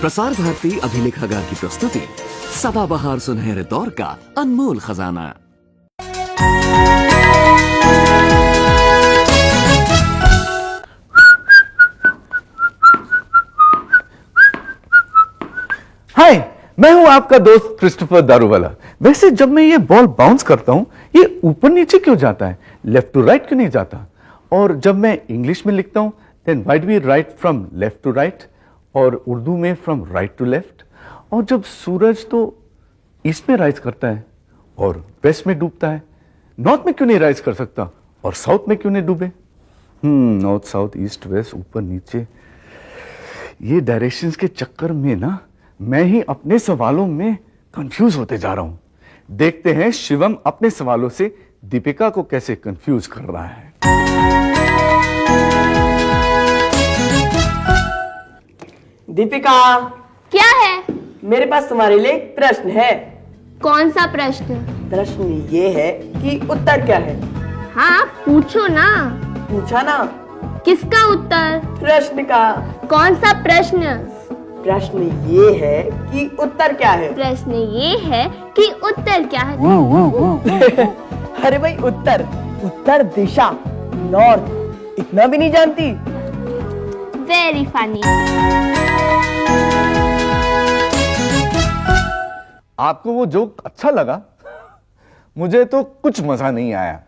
प्रसार भारती अभिलेखागार की प्रस्तुति सदाबहार सुनहरे दौर का अनमोल खजाना। हाय, मैं हूं आपका दोस्त क्रिस्टोफर दारूवाला। वैसे जब मैं ये बॉल बाउंस करता हूं, ये ऊपर नीचे क्यों जाता है, लेफ्ट टू राइट क्यों नहीं जाता? और जब मैं इंग्लिश में लिखता हूं, then why do we write from left to right, और उर्दू में फ्रॉम राइट टू लेफ्ट? और जब सूरज तो ईस्ट में राइज करता है और वेस्ट में डूबता है, नॉर्थ में क्यों नहीं राइज कर सकता और साउथ में क्यों नहीं डूबे? नॉर्थ साउथ ईस्ट वेस्ट ऊपर नीचे, ये डायरेक्शंस के चक्कर में ना मैं ही अपने सवालों में कंफ्यूज होते जा रहा हूं। देखते हैं शिवम अपने सवालों से दीपिका को कैसे कंफ्यूज कर रहा है। दीपिका, क्या है? मेरे पास तुम्हारे लिए एक प्रश्न है। कौन सा प्रश्न? प्रश्न ये है कि उत्तर क्या है? हाँ, पूछो ना। पूछा ना। किसका उत्तर? प्रश्न का। कौन सा प्रश्न? प्रश्न ये है कि उत्तर क्या है? प्रश्न ये है कि उत्तर क्या है? अरे भाई, उत्तर उत्तर दिशा, नॉर्थ, इतना भी नहीं जानती? Very funny. आपको वो जोक अच्छा लगा? मुझे तो कुछ मजा नहीं आया।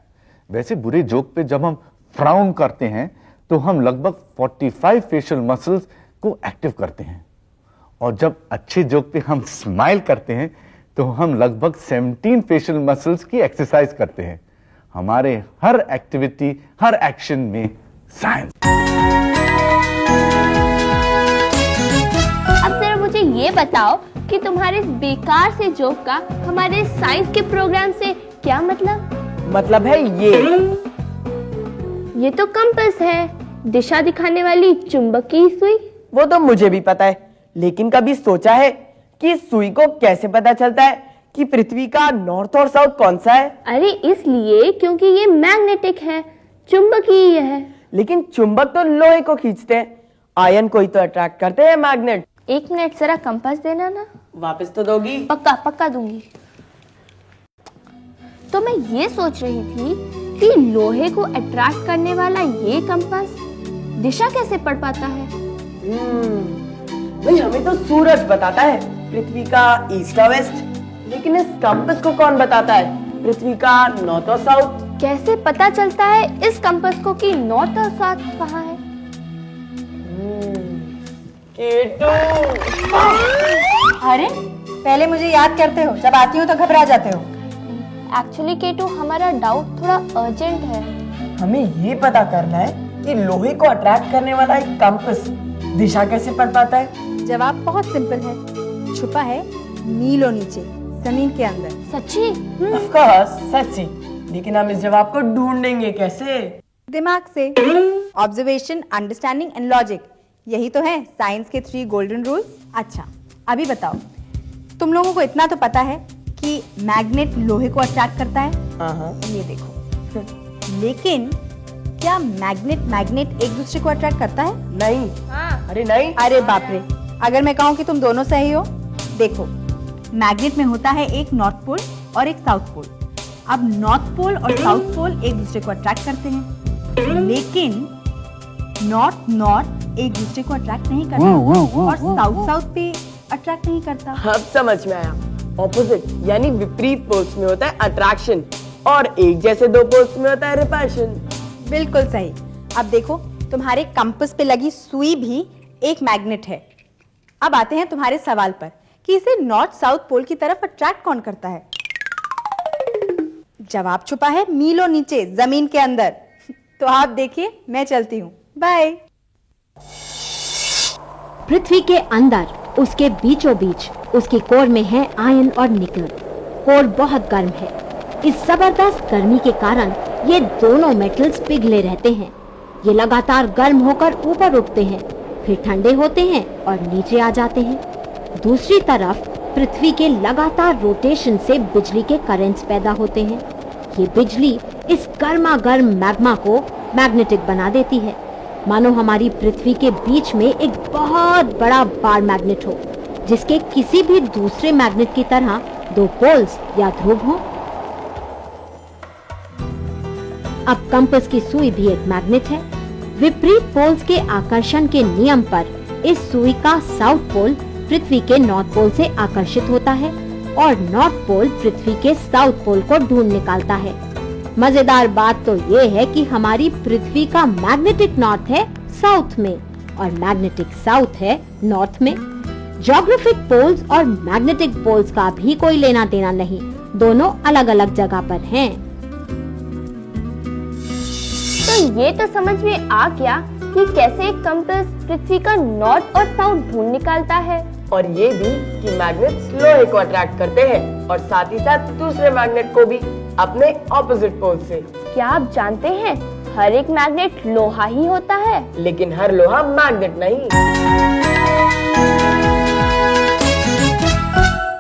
वैसे बुरे जोक पे जब हम फ्राउन करते हैं तो हम लगभग 45 फेशियल मसल्स को एक्टिव करते हैं, और जब अच्छे जोक पे हम स्माइल करते हैं तो हम लगभग 17 फेशियल मसल्स की एक्सरसाइज करते हैं। हमारे हर एक्टिविटी, हर एक्शन में साइंस। अब जरा मुझे ये बताओ कि तुम्हारे इस बेकार से जोक का हमारे साइंस के प्रोग्राम से क्या मतलब? मतलब है ये तो कंपास है, दिशा दिखाने वाली चुंबकीय सुई। वो तो मुझे भी पता है, लेकिन कभी सोचा है कि सुई को कैसे पता चलता है कि पृथ्वी का नॉर्थ और साउथ कौन सा है? अरे इसलिए क्योंकि ये मैग्नेटिक है, चुंबकीय है। लेकिन चुंबक तो लोहे को खींचते हैं, आयन को ही तो अट्रैक्ट करते हैं मैग्नेट। एक मिनट, जरा कंपास देना ना। वापस तो दोगी? पक्का पक्का दूंगी। तो मैं ये सोच रही थी कि लोहे को अट्रैक्ट करने वाला ये कंपास दिशा कैसे पढ़ पाता है? भाई, हमें तो सूरज बताता है पृथ्वी का ईस्ट और वेस्ट, लेकिन इस कंपास को कौन बताता है पृथ्वी का नॉर्थ और साउथ? कैसे पता चलता है इस कंपास को कि नॉर्थ और साउथ कहाँ है? केटू। अरे, पहले मुझे याद करते हो, जब आती हो तो घबरा जाते हो। एक्चुअली केटू, हमारा डाउट थोड़ा अर्जेंट है। हमें ये पता करना है कि लोहे को अट्रैक्ट करने वाला एक कंपास दिशा कैसे पढ़ पाता है? जवाब बहुत सिंपल है, छुपा है मीलों नीचे, जमीन के अंदर। सच्ची? ऑफ कोर्स, सच्ची। लेकिन हम इस जवाब को ढूंढेंगे कैसे? दिमाग से। ऑब्जर्वेशन, अंडरस्टैंडिंग एंड लॉजिक, यही तो है साइंस के 3 गोल्डन रूल्स। अच्छा, अभी बताओ, तुम लोगों को इतना तो पता है कि मैग्नेट लोहे को अट्रैक्ट करता है? ये देखो। लेकिन क्या मैग्नेट एक दूसरे को अट्रैक्ट करता है? नहीं। हाँ। अरे नहीं। अरे बाप रे, अगर मैं कहूँ कि तुम दोनों सही हो। देखो, मैग्नेट में होता है एक नॉर्थ पोल और एक साउथ पोल। अब नॉर्थ पोल और साउथ पोल एक दूसरे को अट्रैक्ट करते हैं, लेकिन नॉर्थ एक दूसरे को अट्रैक्ट नहीं करता और साउथ भी अट्रैक्ट नहीं करता। अब समझ में आया। ऑपोजिट यानी विपरीत पोल्स में होता है अट्रैक्शन, और एक जैसे दो पोल्स में होता है रिपल्शन। बिल्कुल सही। अब देखो, तुम्हारे कंपास पे लगी सुई भी एक मैग्नेट है। अब आते हैं तुम्हारे सवाल पर कि इसे नॉर्थ साउथ पोल की तरफ अट्रैक्ट कौन करता है? जवाब छुपा है मीलों नीचे, जमीन के अंदर। तो आप देखिए, मैं चलती हूँ, बाय। पृथ्वी के अंदर, उसके बीचों बीच, उसकी कोर में है आयरन और निकल। कोर बहुत गर्म है। इस जबरदस्त गर्मी के कारण ये दोनों मेटल्स पिघले रहते हैं। ये लगातार गर्म होकर ऊपर उठते हैं, फिर ठंडे होते हैं और नीचे आ जाते हैं। दूसरी तरफ पृथ्वी के लगातार रोटेशन से बिजली के करंट्स पैदा होते हैं। ये बिजली इस गर्मा गर्म मैग्मा को मैग्नेटिक बना देती है। मानो हमारी पृथ्वी के बीच में एक बहुत बड़ा बार मैग्नेट हो, जिसके किसी भी दूसरे मैग्नेट की तरह दो पोल्स या ध्रुव हो। अब कंपास की सुई भी एक मैग्नेट है। विपरीत पोल्स के आकर्षण के नियम पर इस सुई का साउथ पोल पृथ्वी के नॉर्थ पोल से आकर्षित होता है और नॉर्थ पोल पृथ्वी के साउथ पोल को ढूंढ निकालता है। मजेदार बात तो ये है कि हमारी पृथ्वी का मैग्नेटिक नॉर्थ है साउथ में और मैग्नेटिक साउथ है नॉर्थ में। ज्योग्राफिक पोल्स और मैग्नेटिक पोल्स का भी कोई लेना देना नहीं, दोनों अलग अलग जगह पर हैं। तो ये तो समझ में आ गया कि कैसे एक कंपास पृथ्वी का नॉर्थ और साउथ ढूंढ निकालता है, और ये भी कि मैग्नेट्स लोहे को अट्रैक्ट करते हैं और साथ ही साथ दूसरे मैग्नेट को भी अपने ऑपोजिट पोल से। क्या आप जानते हैं हर एक मैग्नेट लोहा ही होता है? लेकिन हर लोहा मैग्नेट नहीं।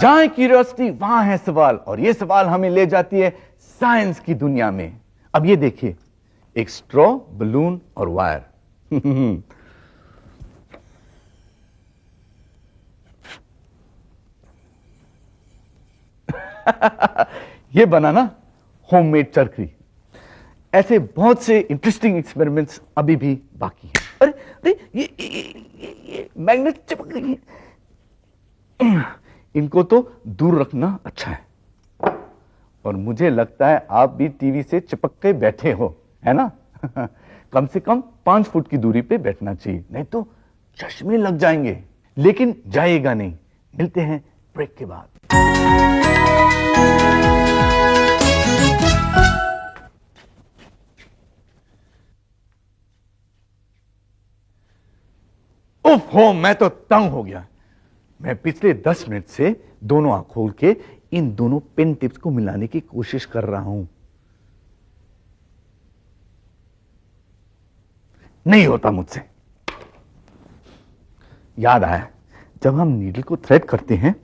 जहां क्यूरियोसिटी वहां है सवाल, और ये सवाल हमें ले जाती है साइंस की दुनिया में। अब ये देखिए, एक स्ट्रॉ, बलून और वायर। ये बना ना होममेड चरखी। ऐसे बहुत से इंटरेस्टिंग एक्सपेरिमेंट्स अभी भी बाकी हैं। अरे अरे ये मैग्नेट चिपक रही है। इनको तो दूर रखना अच्छा है। और मुझे लगता है आप भी टीवी से चिपक के बैठे हो, है ना? कम से कम 5 फुट की दूरी पे बैठना चाहिए, नहीं तो चश्मे लग जाएंगे। लेकिन जाएगा नहीं। मिलते हैं ब्रेक के बाद। उफ हो, मैं तो तंग हो गया। मैं पिछले 10 मिनट से दोनों आंख खोल के इन दोनों पेन टिप्स को मिलाने की कोशिश कर रहा हूं। नहीं होता मुझसे। याद आया, जब हम नीडल को थ्रेड करते हैं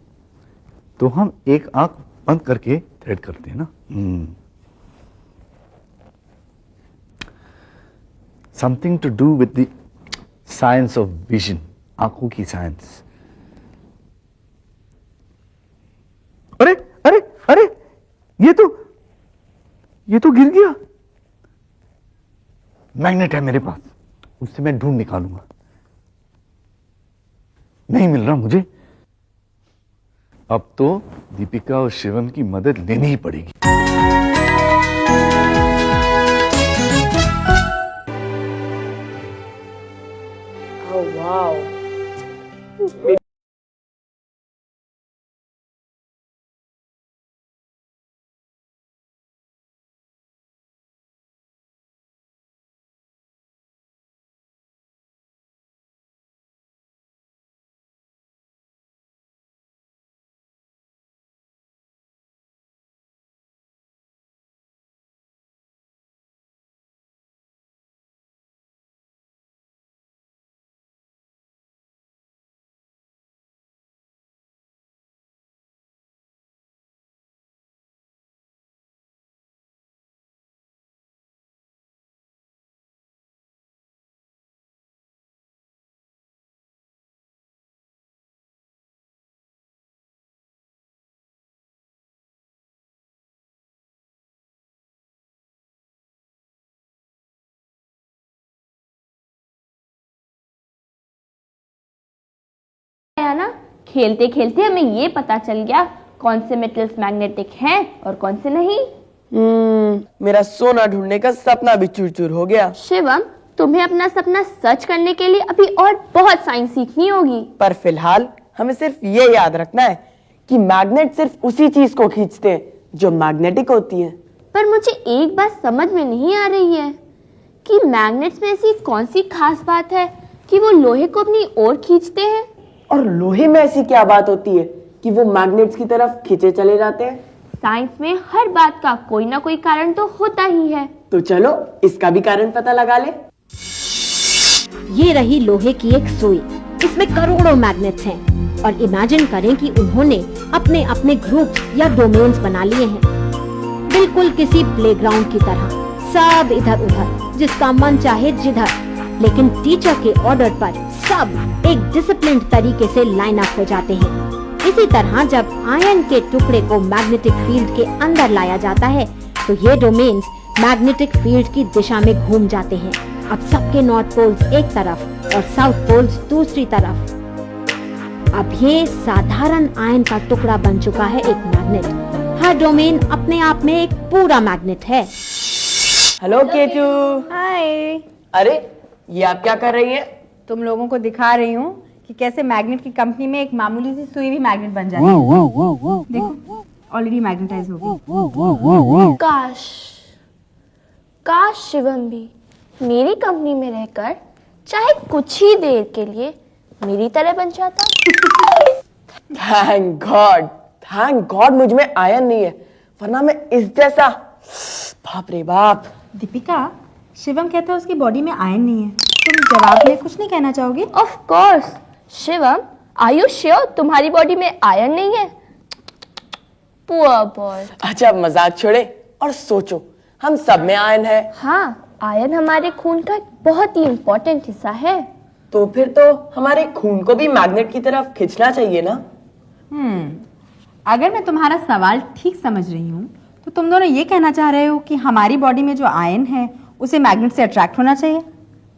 तो हम एक आंख बंद करके थ्रेड करते हैं ना। Something to do with the science of vision, आंखों की साइंस। अरे अरे अरे, ये तो गिर गया। मैग्नेट है मेरे पास, उससे मैं ढूंढ निकालूंगा। नहीं मिल रहा मुझे। अब तो दीपिका और शिवम की मदद लेनी ही पड़ेगी। Oh, wow. ना खेलते खेलते हमें ये पता चल गया कौन से मेटल्स मैग्नेटिक हैं और कौन से नहीं। मेरा सोना ढूंढने का सपना भी चूर चूर हो गया। शिवम, तुम्हें अपना सपना सच करने के लिए अभी और बहुत साइंस सीखनी होगी। पर फिलहाल हमें सिर्फ ये याद रखना है कि मैग्नेट सिर्फ उसी चीज को खींचते हैं जो मैग्नेटिक होती है। पर मुझे एक बात समझ में नहीं आ रही है कि मैग्नेट्स में ऐसी कौन सी खास बात है कि वो लोहे को अपनी ओर खींचते हैं। और लोहे में ऐसी क्या बात होती है कि वो मैग्नेट्स की तरफ खींचे चले जाते हैं? साइंस में हर बात का कोई ना कोई कारण तो होता ही है। तो चलो इसका भी कारण पता लगा ले। ये रही लोहे की एक सुई। इसमें करोड़ों मैग्नेट्स हैं और इमेजिन करें कि उन्होंने अपने अपने ग्रुप्स या डोमेन्स बना लिए हैं, बिल्कुल किसी प्लेग्राउंड की तरह, सब इधर उधर, जिसका मन चाहे जिधर। लेकिन टीचर के ऑर्डर पर सब एक डिसिप्लिन्ड तरीके से लाइन अप हो जाते हैं। इसी तरह जब आयन के टुकड़े को मैग्नेटिक फील्ड के अंदर लाया जाता है तो ये डोमेन्स मैग्नेटिक फील्ड की दिशा में घूम जाते हैं। अब सबके नॉर्थ पोल्स एक तरफ और साउथ पोल्स दूसरी तरफ। अब ये साधारण आयन का टुकड़ा बन चुका है एक मैग्नेट। हर डोमेन अपने आप में एक पूरा मैग्नेट है। हेलो केचू। हाय। अरे ये आप क्या कर रही हैं? तुम लोगों को दिखा रही हूँ कि कैसे मैग्नेट की कंपनी में एक मामूली सी सुई भी मैग्नेट बन जाती है। देखो ऑलरेडी मैग्नेटाइज हो गई। काश शिवम भी मेरी कंपनी में रहकर चाहे कुछ ही देर के लिए मेरी तरह बन जाता। थैंक गॉड मुझ में आयन नहीं है, वरना मैं इस जैसा। बाप रे बाप। दीपिका, शिवम कहता है उसकी बॉडी में आयन नहीं है। तुम जवाब में कुछ नहीं कहना चाहोगे? Of course. Shivam, are you sure तुम्हारी बॉडी में आयरन नहीं है? Poor boy. अच्छा मजाक छोड़े और सोचो, हम सब में आयन है। हाँ, आयरन हमारे खून का एक बहुत ही इम्पोर्टेंट हिस्सा है। तो फिर तो हमारे खून को भी मैग्नेट की तरफ खींचना चाहिए ना? अगर मैं तुम्हारा सवाल ठीक समझ रही हूँ तो तुम दोनों ये कहना चाह रहे हो कि हमारी बॉडी में जो आयन है उसे मैग्नेट से अट्रैक्ट होना चाहिए।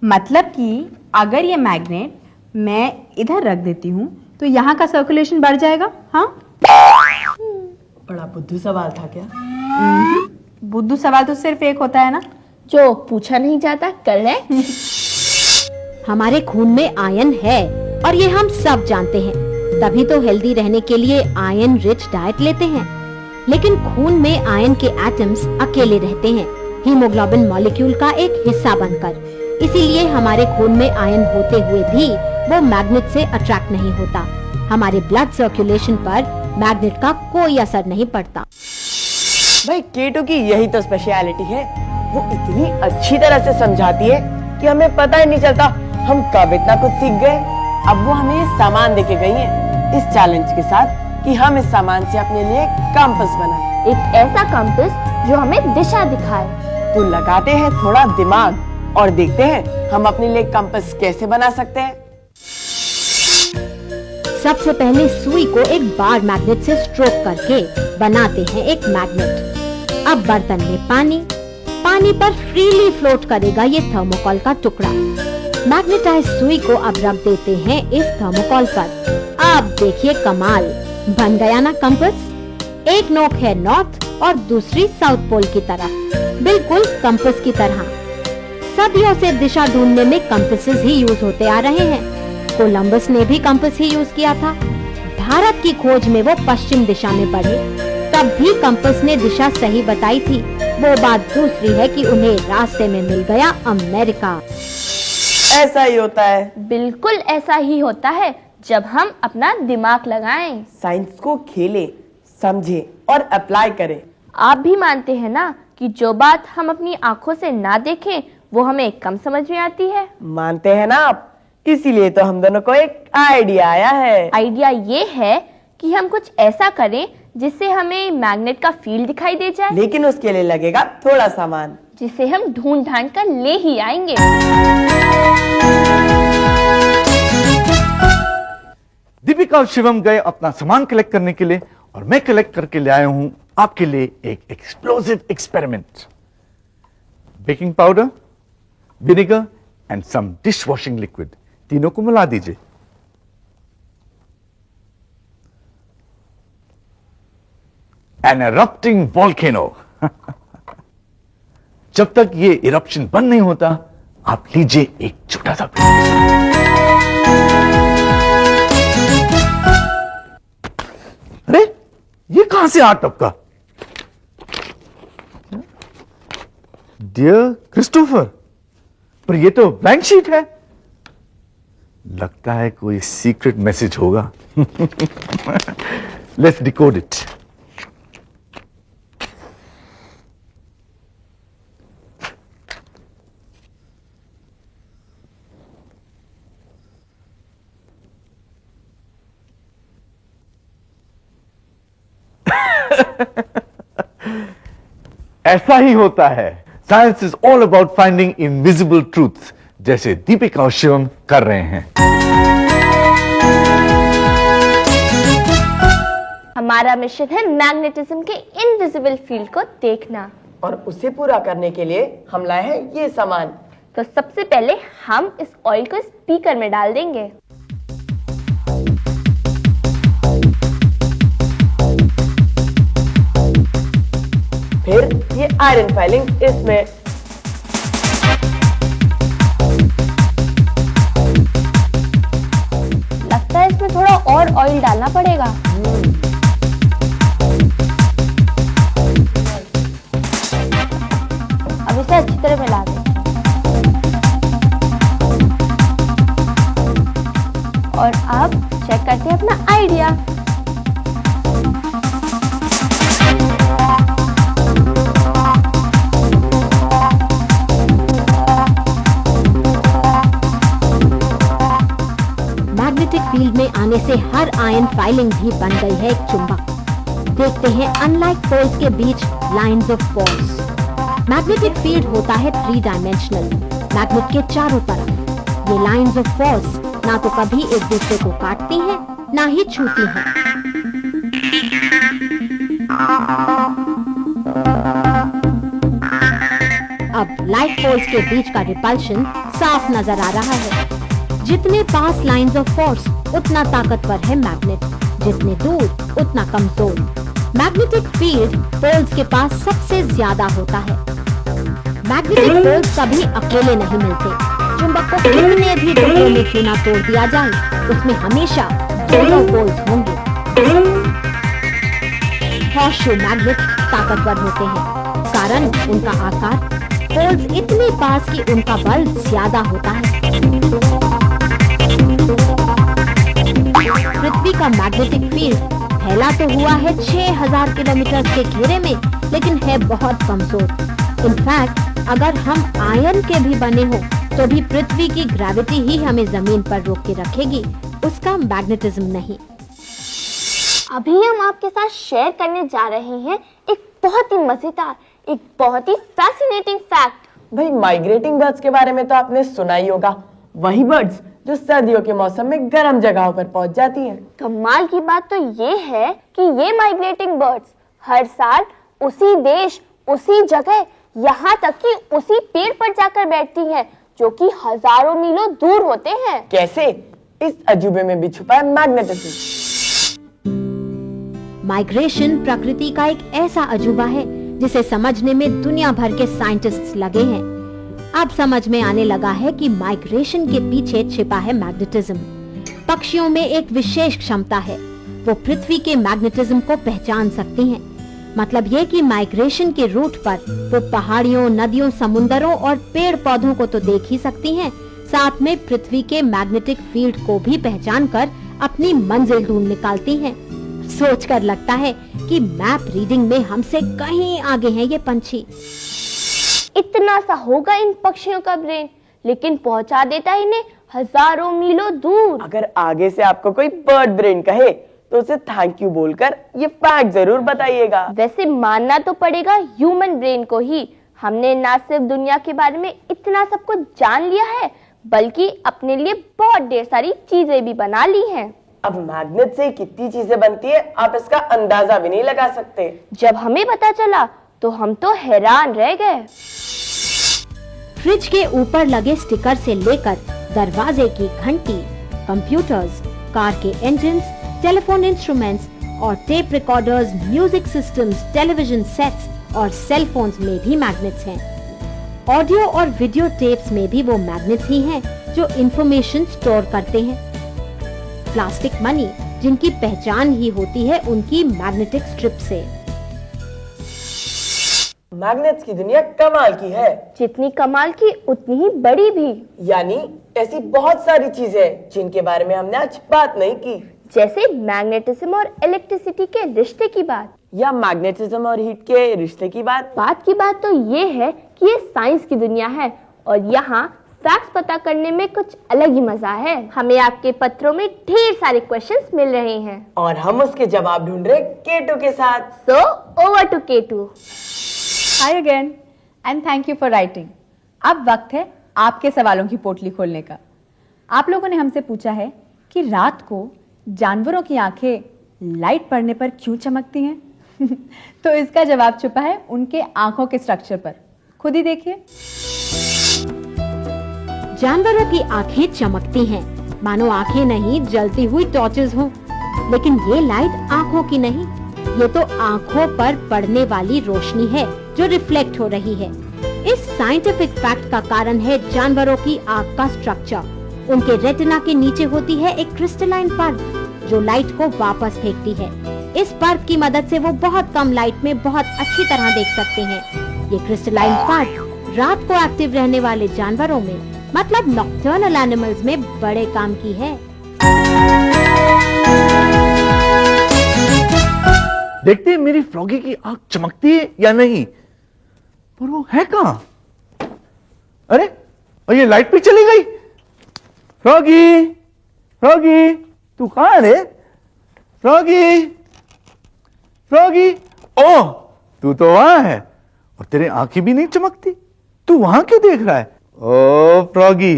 मतलब कि अगर ये मैग्नेट मैं इधर रख देती हूँ तो यहाँ का सर्कुलेशन बढ़ जाएगा। हाँ, बड़ा बुद्धू सवाल था क्या? बुद्धू सवाल तो सिर्फ एक होता है ना, जो पूछा नहीं जाता कर ले। हमारे खून में आयन है और ये हम सब जानते हैं, तभी तो हेल्दी रहने के लिए आयन रिच डाइट लेते हैं। लेकिन खून में आयन के एटम्स अकेले रहते हैं, हीमोग्लोबिन मॉलिक्यूल का एक हिस्सा बनकर। इसीलिए हमारे खून में आयन होते हुए भी वो मैग्नेट से अट्रैक्ट नहीं होता। हमारे ब्लड सर्कुलेशन पर मैग्नेट का कोई असर नहीं पड़ता। भाई केटू की यही तो स्पेशलिटी है, वो इतनी अच्छी तरह से समझाती है कि हमें पता ही नहीं चलता हम कब इतना कुछ सीख गए। अब वो हमें ये सामान देके गई है इस चैलेंज के साथ कि हम इस सामान से अपने लिए कंपास बनाएं। एक ऐसा कंपास जो हमें दिशा दिखाए। तो लगाते हैं थोड़ा दिमाग और देखते हैं हम अपने लिए कंपास कैसे बना सकते हैं। सबसे पहले सुई को एक बार मैग्नेट से स्ट्रोक करके बनाते हैं एक मैग्नेट। अब बर्तन में पानी पर फ्रीली फ्लोट करेगा ये थर्मोकॉल का टुकड़ा। मैग्नेटाइज सुई को अब रख देते हैं इस थर्मोकॉल पर। अब देखिए कमाल, बन गया ना कंपास। एक नोक है नॉर्थ और दूसरी साउथ पोल की तरफ, बिल्कुल कंपास की तरह। सदियों से दिशा ढूंढने में कंपासेस ही यूज होते आ रहे हैं। कोलंबस ने भी कंपास ही यूज किया था। भारत की खोज में वो पश्चिम दिशा में बढ़े, तब भी कंपास ने दिशा सही बताई थी। वो बात दूसरी है कि उन्हें रास्ते में मिल गया अमेरिका। ऐसा ही होता है। बिल्कुल ऐसा ही होता है जब हम अपना दिमाग लगाएं। साइंस को खेलें, समझें और अप्लाई करें। आप भी मानते हैं ना कि जो बात हम अपनी आंखों से ना देखें वो हमें कम समझ में आती है। मानते हैं ना आप? इसीलिए तो हम दोनों को एक आइडिया आया है। आइडिया ये है कि हम कुछ ऐसा करें जिससे हमें मैग्नेट का फील्ड दिखाई दे जाए, लेकिन उसके लिए लगेगा थोड़ा सामान जिसे हम ढूंढ ढांड कर ले ही आएंगे। दीपिका और शिवम गए अपना सामान कलेक्ट करने के लिए और मैं कलेक्ट करके ले आया हूं आपके लिए एक explosive experiment. Baking powder, vinegar and some dish washing liquid, तीनों को मिला दीजिए। An erupting volcano. जब तक ये इरप्शन बंद नहीं होता, आप लीजिए एक छोटा सा अरे ये कहां से आ टपका? डियर क्रिस्टोफर, पर ये तो ब्लैंक शीट है। लगता है कोई सीक्रेट मैसेज होगा। Let's decode it. ऐसा ही होता है। Science is all about finding invisible truths जैसे दीपिका और शिवम कर रहे हैं। हमारा मिशन है मैग्नेटिज्म के इनविजिबल फील्ड को देखना, और उसे पूरा करने के लिए हम लाए हैं ये सामान। तो सबसे पहले हम इस ऑयल को स्पीकर में डाल देंगे। फिर ये आयरन फाइलिंग इसमें। लगता है इसमें थोड़ा और ऑयल डालना पड़ेगा। अब इसे अच्छी तरह मिला दें और अब चेक करते हैं अपना आइडिया। मैग्नेटिक फील्ड में आने से हर आयन फाइलिंग भी बन गई है एक चुंबक। देखते हैं अनलाइक पोल्स के बीच lines of force. Magnetic field होता है 3 डायमेंशनल, मैग्नेट के चारों तरफ। ये लाइंस ऑफ फोर्स ना तो कभी एक दूसरे को काटती हैं, ना ही छूती हैं। अब लाइक पोल्स के बीच का रिपल्शन साफ नजर आ रहा है। जितने पास लाइंस ऑफ फोर्स उतना ताकतवर है मैग्नेट, जितने दूर उतना कमजोर। मैग्नेटिक फील्ड पोल्स के पास सबसे ज्यादा होता है। मैग्नेटिक पोल्स कभी अकेले नहीं मिलते। चुंबक को कितने भी टुकड़ों में क्यों ना तोड़ दिया जाए, उसमें हमेशा दोनों पोल्स होंगे। हॉर्सशू मैग्नेट ताकतवर होते हैं, कारण उनका आकार। पोल्स इतने पास कि उनका बल ज्यादा होता है। पृथ्वी का मैग्नेटिक फील्ड फैला तो हुआ है 6000 किलोमीटर के घेरे में, लेकिन है बहुत कमजोर। इनफैक्ट अगर हम आयन के भी बने हो तो भी पृथ्वी की ग्रेविटी ही हमें जमीन पर रोक के रखेगी, उसका मैग्नेटिज्म नहीं। अभी हम आपके साथ शेयर करने जा रहे हैं एक बहुत ही मजेदार, एक बहुत ही फैसिनेटिंग फैक्ट। भाई माइग्रेटिंग बर्ड्स के बारे में तो आपने सुना ही होगा, वही बर्ड्स जो सर्दियों के मौसम में गर्म जगहों पर पहुंच जाती हैं। कमाल की बात तो ये है कि ये माइग्रेटिंग बर्ड्स हर साल उसी देश, उसी जगह, यहाँ तक कि उसी पेड़ पर जाकर बैठती हैं, जो कि हजारों मीलों दूर होते हैं। कैसे? इस अजूबे में भी छुपा है मैग्नेटिज्म। माइग्रेशन प्रकृति का एक ऐसा अजूबा है जिसे समझने में दुनिया भर के साइंटिस्ट्स लगे हैं। अब समझ में आने लगा है कि माइग्रेशन के पीछे छिपा है मैग्नेटिज्म। पक्षियों में एक विशेष क्षमता है, वो पृथ्वी के मैग्नेटिज्म को पहचान सकती हैं। मतलब ये कि माइग्रेशन के रूट पर वो पहाड़ियों, नदियों, समुंदरों और पेड़ पौधों को तो देख ही सकती हैं, साथ में पृथ्वी के मैग्नेटिक फील्ड को भी पहचान कर अपनी मंजिल ढूंढ निकालती हैं। सोचकर लगता है कि मैप रीडिंग में हमसे कहीं आगे हैं ये पंछी। इतना सा होगा इन पक्षियों का ब्रेन, लेकिन पहुंचा देता है इन्हें हजारों मीलों दूर। अगर आगे से आपको कोई बर्ड ब्रेन कहे तो उसे थैंक यू बोलकर ये फैक्ट जरूर बताइएगा। वैसे मानना तो पड़ेगा ह्यूमन ब्रेन को ही। हमने ना सिर्फ दुनिया के बारे में इतना सब कुछ जान लिया है, बल्कि अपने लिए बहुत ढेर सारी चीजें भी बना ली हैं। अब मैग्नेट से कितनी चीजें बनती है आप इसका अंदाजा भी नहीं लगा सकते। जब हमें पता चला तो हम तो हैरान रह गए। फ्रिज के ऊपर लगे स्टिकर से लेकर दरवाजे की घंटी, कंप्यूटर्स, कार के इंजन्स, टेलीफोन इंस्ट्रूमेंट्स और tape recorders, music systems, television sets और सेल फोन्स में भी मैग्नेट्स हैं। ऑडियो और वीडियो टेप्स में भी वो मैग्नेट्स ही हैं जो इंफॉर्मेशन स्टोर करते हैं। प्लास्टिक मनी, जिनकी पहचान ही होती है उनकी मैग्नेटिक स्ट्रिप से। मैग्नेट्स की दुनिया कमाल की है, जितनी कमाल की उतनी ही बड़ी भी। यानी ऐसी बहुत सारी चीजें जिनके बारे में हमने आज बात नहीं की, जैसे मैग्नेटिज्म और इलेक्ट्रिसिटी के रिश्ते की बात, या मैग्नेटिज्म और हीट के रिश्ते की बात। बात की बात तो ये है कि ये साइंस की दुनिया है और यहाँ फैक्ट्स पता करने में कुछ अलग ही मजा है। हमें आपके पत्रों में ढेर सारे क्वेश्चंस मिल रहे हैं और हम उसके जवाब ढूंढ रहे केटू के साथ। So over to K two. Hi again and thank you for writing. अब वक्त है आपके सवालों की पोटली खोलने का। आप लोगों ने हमसे पूछा है कि रात को जानवरों की आंखें लाइट पड़ने पर क्यों चमकती हैं? तो इसका जवाब छुपा है उनके आंखों के स्ट्रक्चर पर। खुद ही देखिए। जानवरों की आंखें चमकती हैं, मानो आंखें नहीं जलती हुई टॉर्चेस हों। लेकिन ये लाइट आंखों की नहीं, ये तो आंखों पर पड़ने वाली रोशनी है जो रिफ्लेक्ट हो रही है। इस साइंटिफिक फैक्ट का कारण है जानवरों की आंख का स्ट्रक्चर। उनके रेटिना के नीचे होती है एक क्रिस्टलाइन पर्द जो लाइट को वापस फेंकती है। इस पर्द की मदद से वो बहुत कम लाइट में बहुत अच्छी तरह देख सकते हैं। ये क्रिस्टलाइन पर्द रात को एक्टिव रहने वाले जानवरों में, मतलब नॉक्टर्नल एनिमल्स में बड़े काम की है। देखते हैं मेरी फ्रॉगी की आंख चमकती है या नहीं। पर वो है कहां? अरे, और ये लाइट पे चली गई। फ्रॉगी, फ्रॉगी, तू कहां है रे? फ्रॉगी, फ्रॉगी, ओह, तू तो वहां है और तेरे आंखें भी नहीं चमकती। तू वहां क्यों देख रहा है? ओ फ्रॉगी,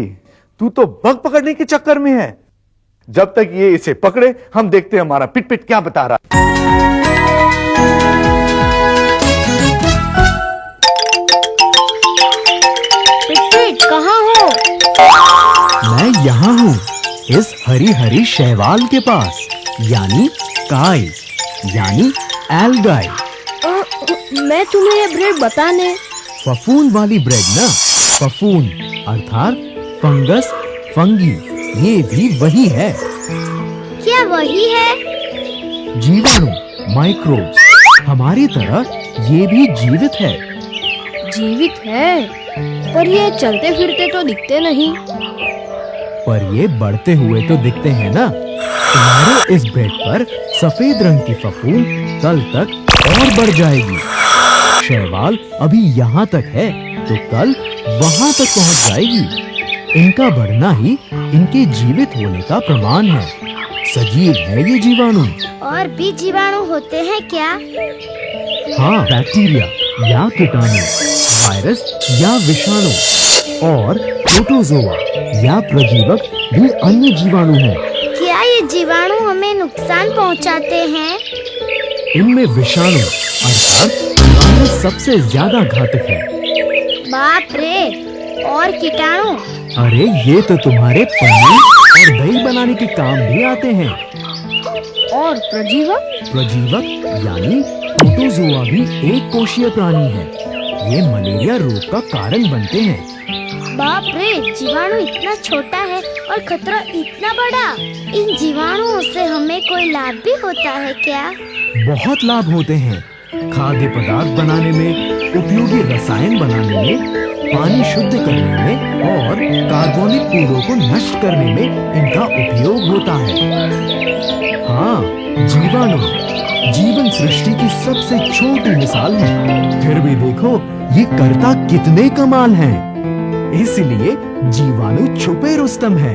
तू तो बग पकड़ने के चक्कर में है। जब तक ये इसे पकड़े, हम देखते हैं हमारा पिट पिट क्या बता रहा है। कहाँ हो? मैं यहाँ हूँ, इस हरी हरी शैवाल के पास, यानी काय, यानी एल्गाई। मैं तुम्हें ये ब्रेड बताने। फफूंद वाली ब्रेड ना, फफूंद अर्थात फंगस, फंगी, ये भी वही है। क्या वही है? जीवाणु, माइक्रोब्स, हमारी तरह ये भी जीवित है। जीवित है, पर ये चलते फिरते तो दिखते नहीं। पर ये बढ़ते हुए तो दिखते हैं ना। तुम्हारे इस ब्रेड पर सफेद रंग की फफूंद कल तक और बढ़ जाएगी। शैवाल अभी यहाँ तक है तो कल वहाँ तक पहुँच जाएगी। इनका बढ़ना ही इनके जीवित होने का प्रमाण है। सजीव है ये जीवाणु। और भी जीवाणु होते हैं क्या? हाँ, बैक्टीरिया या कीटाणु, वायरस या विषाणु और प्रोटोजोआ या प्रजीवक भी अन्य जीवाणु हैं। क्या ये जीवाणु हमें नुकसान पहुंचाते हैं? इनमें विषाणु अर्थात वायरस सबसे ज्यादा घातक है। बाप रे, और कीटाणु? अरे ये तो तुम्हारे पनीर और दही बनाने के काम भी आते हैं। और प्रजीवक? प्रजीवक यानी प्रोटोजोआ भी एक कोशीय प्राणी है। ये मलेरिया रोग का कारण बनते हैं। बाप रे, जीवाणु इतना छोटा है और खतरा इतना बड़ा। इन जीवाणुओं से हमें कोई लाभ भी होता है क्या? बहुत लाभ होते हैं। खाद्य पदार्थ बनाने में, उपयोगी रसायन बनाने में, पानी शुद्ध करने में और कार्बनिक कूड़ों को नष्ट करने में इनका उपयोग होता है। हाँ, जीवाणु जीवन सृष्टि की सबसे छोटी मिसाल है। फिर भी देखो ये करता कितने कमाल हैं। इसलिए जीवाणु छुपे रुस्तम है।